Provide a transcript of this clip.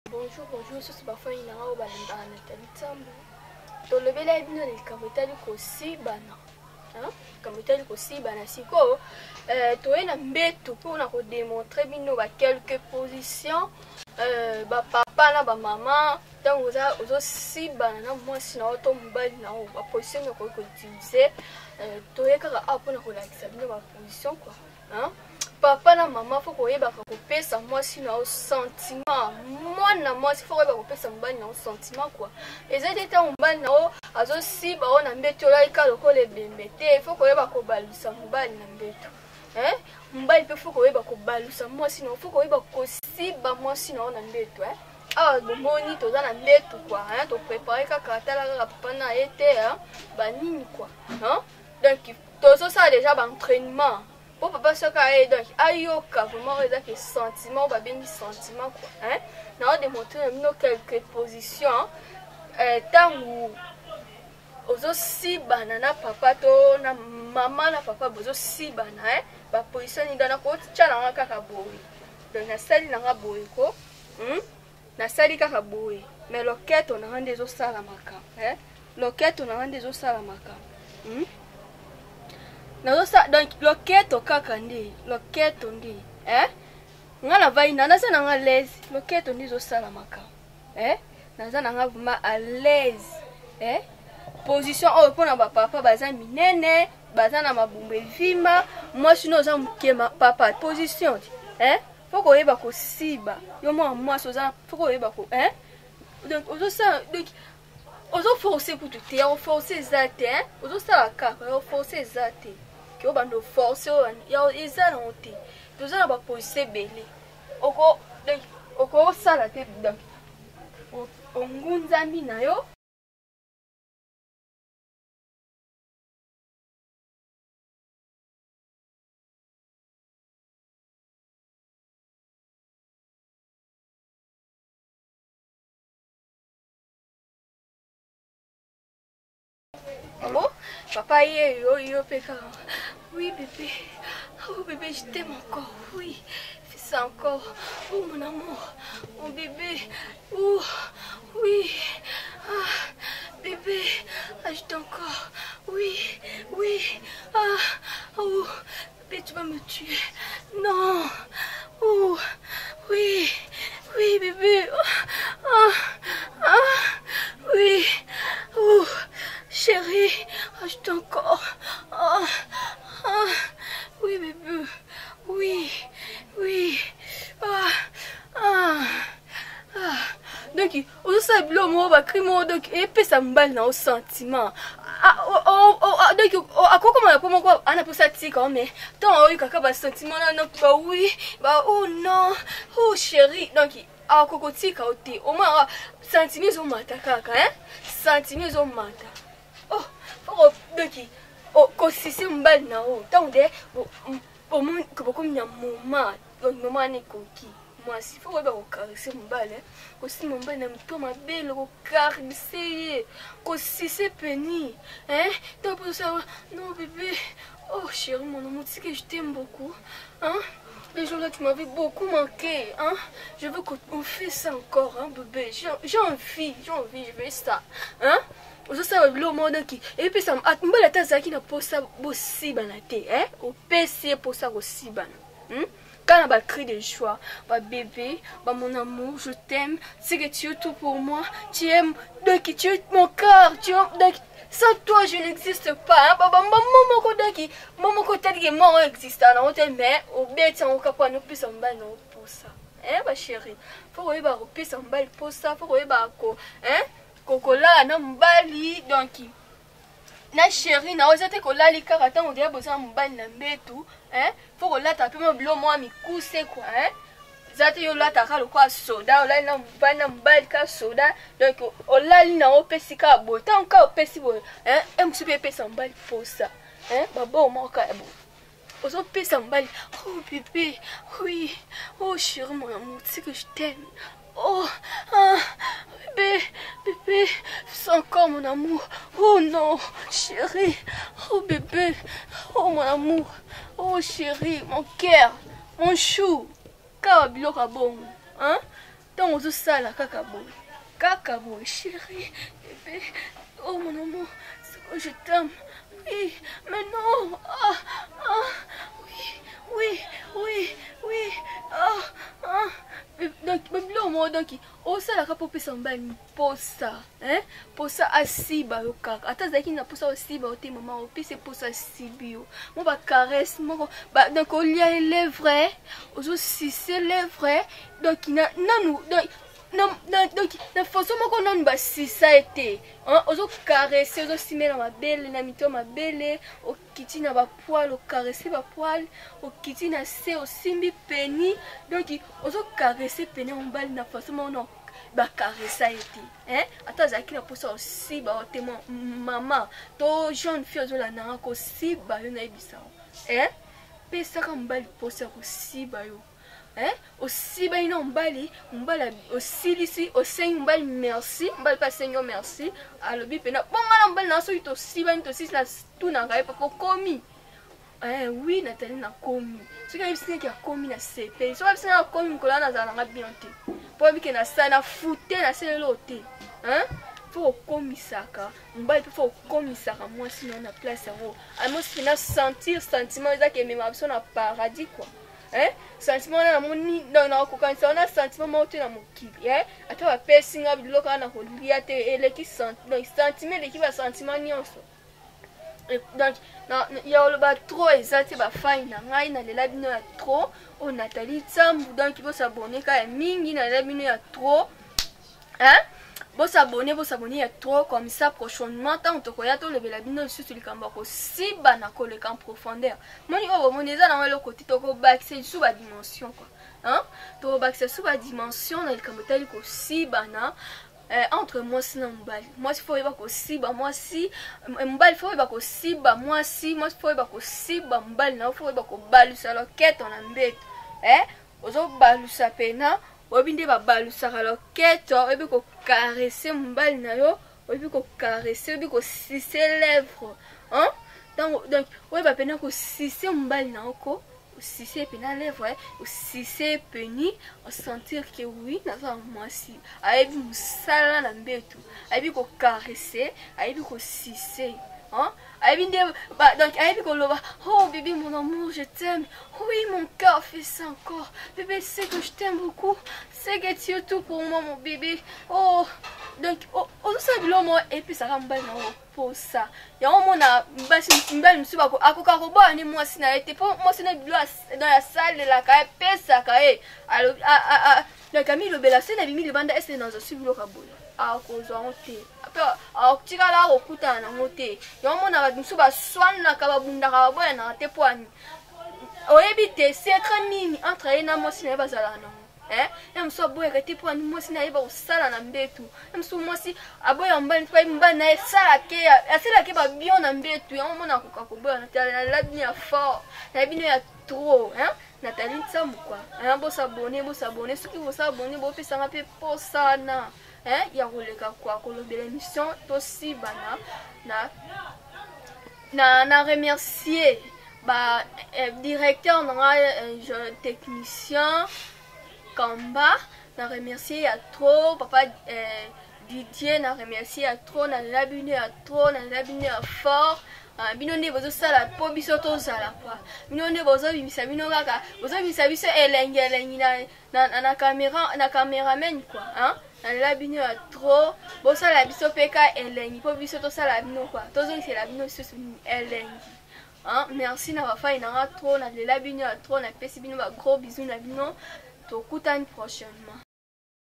Bonjour, bonjour, ce parfois il y a un Nathalie Tambo. Dans le bel abîme, il kamotali kosi bana. Kamotali kosi bana siko. Toi na mbeto pour na démontrer bino ba quelques positions. Ba papa na ba maman. Donc vous aussi bana na moi sinon to mbali na o ba position ko utiliser. Toi kaka apo na ko la bino ba position quoi. Papa na maman faut koyeba ka kopesa mwasi na sentiment mwana mwasi faut koyeba kopesa mbali na sentiment quoi ezali ta mbali na azo siba ona mbeto la ikalo ko le bembete faut koyeba ko balusa mbali na mbeto mbali pe faut koyeba ko balusa mwasi na faut koyeba ko siba mwasi na ona mbeto bomoni toza na mbeto quoi to préparer kaka tala kaka papa na été banini quoi donc tozo ça déjà ba entraînement. Pour papa soka donc ayoka vraiment que sentiment ba bien sentiment quoi na on démontrer nous quelques positions tangu ozo si banana papa to na maman na papa bozo si bana ba position ni dana ko tchala kaka boy donc na sali na boy ko na sali kaka boy mais loquette on a rendu zo sala maka loquette on a rendu zo sala maka donc loketo kaka ndi loketo ndi ngala vai na naza na l'aise loketo ndi zo sala maka naza na vraiment à l'aise position o pona ba papa baza minene baza na mabumbe vimba moi sino za mukema papa position faut ko yeba ko siba yo moi so za faut ko yeba ko donc ozo ça donc ozo forcer pour tout te o forcer zate ozo sala kaka o forcer zate que o bando force ya eza na ote toza na ba position belé oko sala te donc ongunza mina yo papa yo peka. Oui bébé, oh bébé je t'aime encore, oui, fais ça encore, oh mon amour, mon bébé, oh oui, bébé, je t'aime encore, oui, oui, oh bébé tu vas me tuer, non, oh oui, oui bébé, oui, oh chérie, je t'aime encore, oui bébé, oui, oui, donc on sait le mot va crimo donc et puis ça me balle dans le sentiment donc à quoi comment on a pour ça quand mais tant eu kaka ba sentiment non bah oui bah oh non oh chérie donc à kokoti ka oti au moins sentiment zo mata kaka sentiment zo mata oh faut donc ko sisi mbali na o tant de au moins que beaucoup de moment donc moment ni koki moi si faut ba ko caresser mbali ko si mbali na mto mabele ko caresser ko sisi peni donc pour ça non bébé oh chérie mon amour tu sais que je t'aime beaucoup les jours là tu m'avais beaucoup manqué je veux qu'on fasse ça encore bébé j'ai envie je veux ça ozo sa lo monde qui et puis ça mbala tazaki na posa bosibana te au PC posa bosibana quand on a cri de joie bah bébé bah mon amour je t'aime c'est que tu es tout pour moi tu aimes donc tu es mon cœur tu donc sans toi je n'existe pas maman ko tali mo existe na hôtel mais au bête on capable nous plus en bas non pour ça ma chérie faut que ba plus en bas pour ça faut que ba ko kokola na mbali donc na chérie na ozate kolali kaka tango dia boza mbali na mbetu faut kolata pe mo bilo mo mikuse quoi zate yo lata ka lokwa soda olali na mbali ka soda donc olali na opesi ka bota nka opesi bo msu pe pesa mbali posa babo mo ka bo ozo pesa mbali oh bébé oui oh chérie mon amour tu sais que je t'aime oh bébé, c'est encore mon amour. Oh non, chérie. Oh bébé, oh mon amour. Oh chérie, mon cœur, mon chou. Kabilo kabong. tant aux sala kaka boy chérie bébé. Oh mon amour, je t'aime. Oui, mais non. Oui. Donc, ça la pour mbani posa, hein? Posa asiba yo kaka. Ata zaki na posa asiba o te maman o pese posa sibio. Mo ba caresse mo ba donc au lia les lèvres, ozo si c'est lèvres. Donc donc na façon moko non ba si ça été hein ozo caresser ozo simer na mabele na mito mabele o kiti na ba poil o caresser ba poil o kiti na se o simbi peni donc ozo caresser peni on bal na façon moko non ba caresser été hein ata zaki na posa aussi ba o témoin maman to jeune fille ozo la na ko si ba yo na ebisa hein pesa ka mbali posa aussi ba yo. Hein? Aussi ben non mbali aussi ici aussi mbali merci mbali pas seigneur merci alors bi pena bon ngala mbali na so ito si ben to si na tout na ngai papa komi oui Nathalie na komi ce qui est qui a komi na CP so va na komi ko la na za na bien te pour bi ke na sa na fouté na se loté hein faut komisaka mbali faut komisaka moi sinon na place yango moi si na sentir sentiment ça que même abso na paradis quoi. Hein? Sentiment na moni na kokanisa on a sentiment moto na mokili hein ata ba pesinga biloka na kolia te eleki sentiment eleki ba sentiment nyonso donc ya oloba trop ezati ba fine na ngai na lela bino ya trop o Nathalie Tsambu donc bo s'abonner ka mingi na lela bino ya trop hein bon s'abonner à trop comme ça prochainement tant to koya to lebela bino sur likamba ko siba na ko le en profondeur moni o moni za na le côté to ko baxer sous ba dimension quoi hein to baxer sous ba dimension na likamba tali ko siba na entre moi si na mbali moi si faut yeba ko siba moi si mbali faut yeba ko siba moi si moi faut yeba ko siba mbali na faut yeba ko balusa loquette on ambet ozo balusa pena obinde ba balusaka loquette obi ko caresser mbali na yo obi ko caresser obi ko sisser lèvres hein donc ouais ba pena ko sisser mbali na ko sisser pena lèvres o sisser peni o sentir que oui na za moi si aibi musala na mbetu aibi ko caresser aibi ko sisser hein donc aibi ko loba oh bébé mon amour je t'aime oui mon cœur fait ça encore bébé c'est que je t'aime beaucoup c'est que tu es tout pour moi mon bébé oh donc on sait bien moi et puis ça va mbali na pour ça ya on mona mbali msuba ko akoka ko ba ni moi sina été pour moi sina dans la salle de la kae pesa kae alors la Camille Bella c'est na bimi le banda est dans ce bureau kabola akozwa ngote après akutikala okutana ngote ya mona ba msuba swana ka babunda ka boya na te poani oyebi te secret nini entre ena moi sina bazala na hein mso boya ka te poani moi sina yeba osala na mbetu mso moi si aboya mbani pa mbani na sala ke ba bien na mbetu ya mona ko boya na tala la bien fort na bino ya trop hein Nathalie Tsambu quoi hein bo s'abonner ceux qui vont s'abonner bo pesa nga pe posana hein ya koleka kwa kolobela émission tosi bana na remercier ba directeur na technicien Kamba na remercier à trop papa Didier na remercier à trop na l'abonné à trop na l'abonné à fort binonde bozo sala po biso to sala quoi binonde bozo bimisa bino kaka bozo bimisa biso elengi na caméraman quoi hein na la bino à trop bo sala biso peka elengi po biso to sala bino quoi tozo c'est la bino sur elengi hein merci na fa ina trop na la bino à trop na pesi bino ba gros bisous na bino to kutani prochainement.